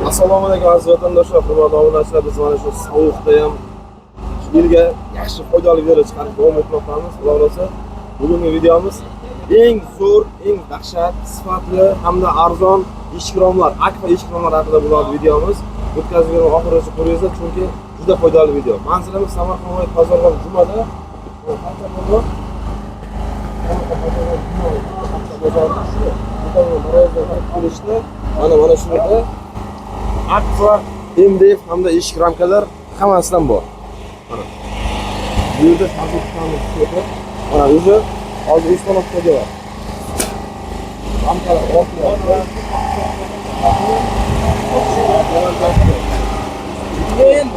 Assalomu alaykum aziz vatandoshlar, hurmatli obunachilar. Biz mana shu sovuqda ham yilga yaxshi foydali videolar chiqarib davom etmoqdamiz. Xudo xolasa, bugungi videomiz eng zo'r, eng dahshat, sifatli hamda arzon ishkromlar, akfa ishkromlar haqida bo'ladi videomiz. O'tkazilgan oxirigacha ko'ringizlar, chunki juda foydali video. Manzilimiz Samarqand viloyati Bozorg'om Jumada. Mana shunda akfa, MDF hamda eshik ramkalar hammasidan bor. Mana bu yerda fabrikamiz ko'p. Mana bu yerda hozir ustanovkaga bor. Ramkalar ortida. Men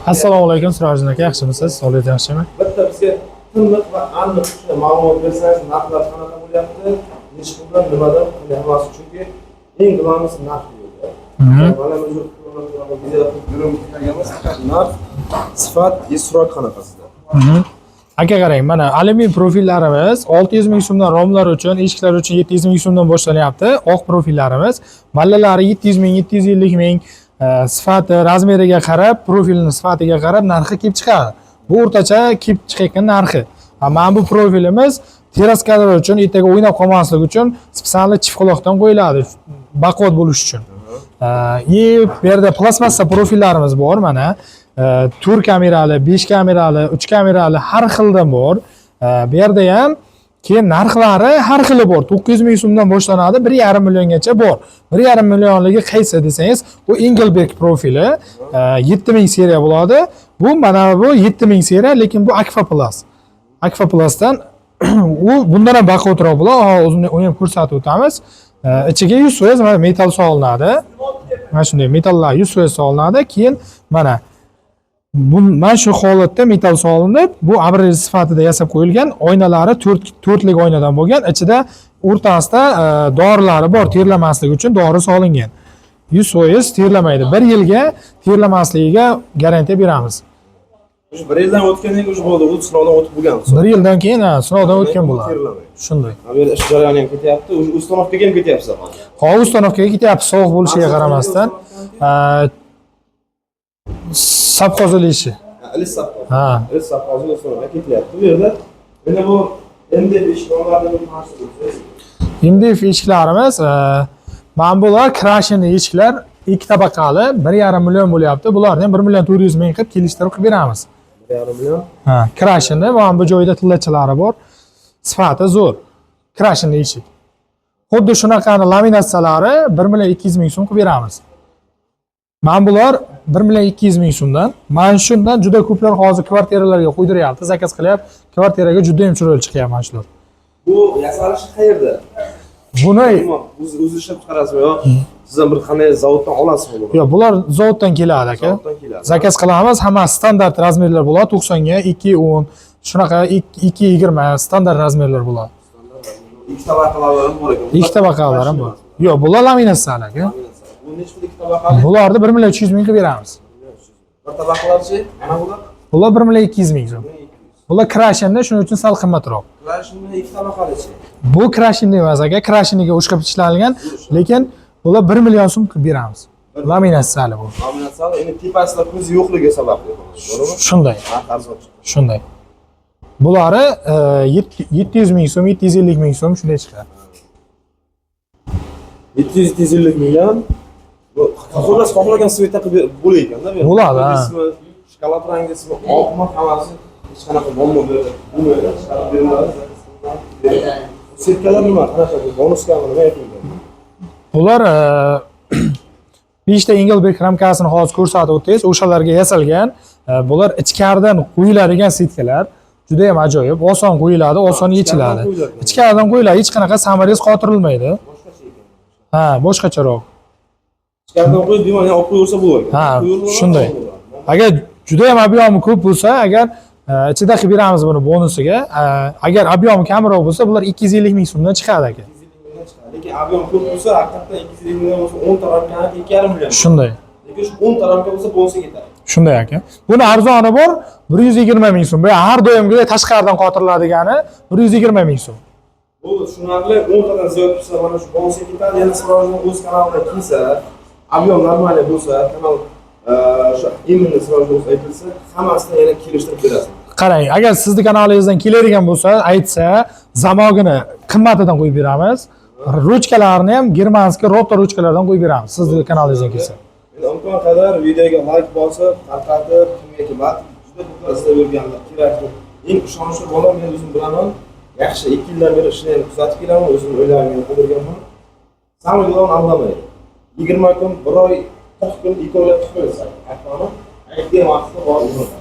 Assalomu alaykum Sirojin aka, yaxshimisiz? Sog'lik yaxshimi? Bitta bizga tiniq va aniq ma'lumot bersangiz, narxlar qanaqa bo'lyapti, necha puldan, nimadan, hammasi, chunki eng nimamiz narx bo'ladi. Mana narx, sifat, isroq qanaqasida. Aka qarang, mana alyumin profillarimiz 600 ming so'mdan romlar uchun, eshiklar uchun 700 ming so'mdan boshlanyapti. Oq profillarimiz, mallalari 700 ming, 750 ming, sifati, razmeriga qarab, profilning sifatiga qarab narxi kelib chiqadi. Bu o'rtacha kelib chiqayotgan narxi. Mana bu profilimiz teraskalar uchun, ertaga o'ynab qolmaslik uchun spesial chipquloqdan qo'yiladi, baquvvat bo'lish uchun. Bu yerda plastmassa profillarimiz bor mana. 4 kamerali, 5 kamerali, 3 kamerali har xildan bor. Bu yerda ham keyin narxlari har xili bor. 900 ming so'mdan boshlanadi, 1,5 milliongacha bor. 1,5 millionligi qaysi desangiz, bu Engelberg profili 7000 seriya bo'ladi. Bu mana bu 7000 seriya, lekin bu Akfa Plus. Akfa Plusdan u bundan ham baquvvatroq bo'ladi. O'zini uni ham ko'rsatib o'tamiz. Ichiga 100% metal solinadi. Mana shunday metallar 100% solinadi. Keyin mana mana shu holatda metal solinib, bu abrez sifatida yasab qo'yilgan, oynalari 4lik oynadan bo'lgan, ichida o'rtasida dorilari bor, terlamaslik uchun dori solingan. 100% terlamaydi. 1 yilga terlamasligiga garantiya beramiz. 1 yildan o'tgandan keyin bo'ldi, u sinovdan o'tib bo'lgan. 1 yildan keyin sinovdan o'tgan bo'ladi. Shunday. Bu yerda ish jarayoni ham ketyapti, ustanovkaga ham ketyapsiz hozir. Hozir ustanovkaga ketyapti, sovuq bo'lishiga qaramasdan. Sapqozili ishi. Ilis sapqozi. Ilis sapqozi ustanovkaga ketyapti. Bu yerda mana bu MDF eshiklardan bo'lib MDF eshiklarimiz, mana bular krashenli eshiklar, 2 tabaqali, 1,5 million bo'lyapti. Bularni ham 1 million 400 ming qilib kelishtirib qilib beramiz. 1,5 million? Krashenli, mana bu joyda tillachalari bor. Sifati zo'r. Krashenli eshik. Xuddi shunaqani laminatsiyalari 1 million 200 ming so'm qilib beramiz. Mana bular 1 million 200 ming so'mdan. Mana shundan juda ko'plar hozir kvartiralarga qo'ydiryapti, zakaz qilyapti. Kvartiraga juda ham chiroyli chiqyapti mana shular. Bu yasalishi qayerda? Buni o'zi ishlab chiqarasizmi yo sizdan bir qanday zavoddan olasizmi buni? Yo'q, bular zavoddan keladi aka. Zakaz qilamiz, hammasi standart razmerlar bo'ladi, 90 ga 210, shunaqa 220 standart razmerlar bo'ladi. Ikkita tabaqalari bor ekan. Ikkita tabaqalari ham bor. Yo'q, bular laminatsiyalar aka. Bu necha pul ikkita tabaqali? Bularni 1 million 300 ming qilib beramiz. Bir tabaqalarchi? Mana bular? Bular 1 million 200 ming so'm. Bular krashenda, shuning uchun sal qimmatroq. Krashenda ikkita tabaqalichi? Bu krashenda emas aka, krasheniga o'shqab ishlangan, lekin bular 1 million so'm qilib beramiz. Laminatsiyali bu. Laminatsiyali, endi tepasida ko'z yo'qligi sababli, to'g'rimi? Shunday. Arzon. Shunday. Bulari 700 ming so'm, 750 ming so'm shunday chiqadi. 700-750 million. Bu xullas xohlagan svetda qilib bo'lar ekanda bu. Bo'ladi, ha. Shokolad rangisimi, oqmi, hammasi hech qanaqa muammo bo'lmaydi. Chiqarib beriladi. Setkalar nima? Qanaqa bonuskami nima aytilgan? Bular 5 ta Engelberg ramkasini hozir ko'rsatib o'tdingiz, o'shalarga yasalgan. Bular ichkaridan qo'yiladigan setkalar. Juda ham ajoyib, oson qo'yiladi, oson yechiladi. Ichkaridan qo'yiladi, hech qanaqa samariyat qotirilmaydi. Boshqacharoq. Ichkaridan qo'yib, demak, olib qo'yursa bo'ladi. Shunday. Agar juda ham obyomi ko'p bo'lsa, agar ichida qilib beramiz buni bonusiga. Agar obyomi kamroq bo'lsa, bular 250 ming so'mdan chiqadi aka. million chiqadi. Lekin ob'yom ko'p bo'lsa, haqiqatdan 220 million bo'lsa 10 ta ramkani 2,5 million. Shunday. Lekin shu 10 ta ramka bo'lsa bonusga ketadi. Shunday aka. Buni arzoni bor 120 ming so'm. Bu har doimgidek tashqaridan qotiriladigan 120 ming so'm. Bu tushunarli 10 tadan ziyod bo'lsa mana shu bonusga ketadi. Yana Sirojning o'z kanalida kelsa, ob'yom normal bo'lsa, kanal shu imonni Siroj bo'lsa aytilsa, hammasini yana kelishtirib berasiz. Qarang, agar sizni kanalingizdan keladigan bo'lsa, aytsa, zamogini qimmatidan qo'yib beramiz. Ruchkalarni ham germanskiy robta ruchkalardan qo'yib beramiz. Sizni kanalingizdan kelsa. Endi imkon qadar videoga like bosib, tarqatib, kimga kerak juda ko'p izlab yurganlar kerak. Eng ishonchli bola men o'zim bilaman. Yaxshi 2 yildan beri ishni kuzatib kelaman, o'zim o'ylarimga qo'yganman. Samidon aldamaydi. 20 kun, 1 oy, 40 kun, 2 oylab chiqmaysiz. Aytmoqman. Aytgan vaqtda bor bo'ladi.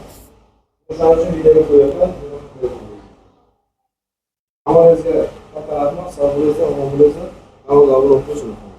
O'shaning uchun videoga qo'yaman. Hammangizga katta rahmat, sog' bo'linglar, omon bo'linglar. Kanalga obuna bo'linglar.